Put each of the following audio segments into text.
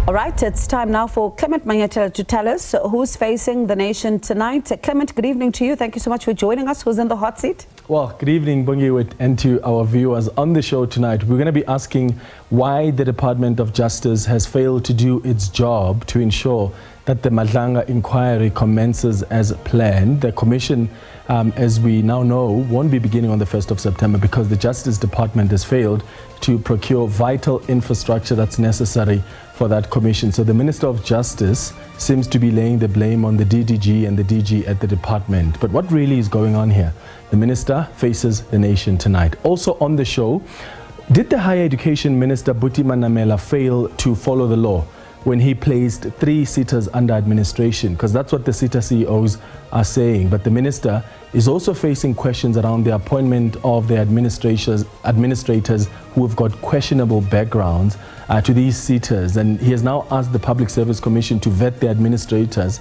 All right, it's time now for Clement Manyatela to tell us who's facing the nation tonight. Clement, good evening to you. Thank you so much for joining us. Who's in the hot seat? Well, good evening, Bungiwit, and to our viewers on the show tonight. We're going to be asking why the Department of Justice has failed to do its job to ensure that the Madlanga inquiry commences as planned. The commission, as we now know, won't be beginning on the 1st of September because the Justice Department has failed to procure vital infrastructure that's necessary for that commission. So the Minister of Justice seems to be laying the blame on the DDG and the DG at the department. But what really is going on here? The Minister faces the nation tonight. Also on the show, did the Higher Education Minister Buti Manamela fail to follow the law when he placed 3 setas under administration? Because that's what the seta CEOs are saying. But the minister is also facing questions around the appointment of the administrators who have got questionable backgrounds to these setas. And he has now asked the Public Service Commission to vet the administrators,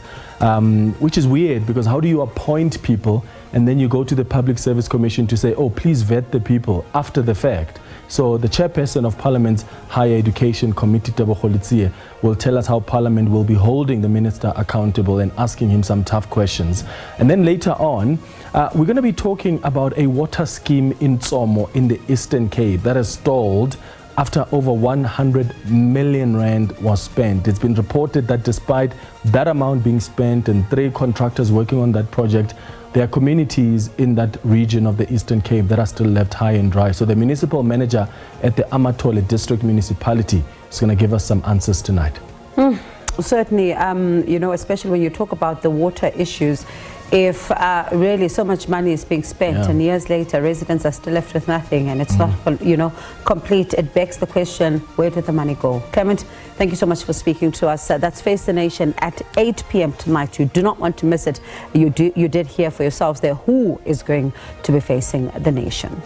which is weird because how do you appoint people and then you go to the Public Service Commission to say, oh, please vet the people after the fact? So the chairperson of Parliament's Higher Education Committee, Tabo Kholitsie, will tell us how Parliament will be holding the minister accountable and asking him some tough questions. And then later on, we're going to be talking about a water scheme in Tsomo in the Eastern Cape that has stalled after over 100 million rand was spent. It's been reported that despite that amount being spent and 3 contractors working on that project, there are communities in that region of the Eastern Cape that are still left high and dry. So the municipal manager at the Amatole District Municipality is going to give us some answers tonight. Certainly, you know, especially when you talk about the water issues, if really so much money is being spent and years later residents are still left with nothing and it's not, you know, complete, it begs the question, where did the money go? Clement, thank you so much for speaking to us. That's Face the Nation at 8 p.m. tonight. You do not want to miss it. You did hear for yourselves there who is going to be facing the nation.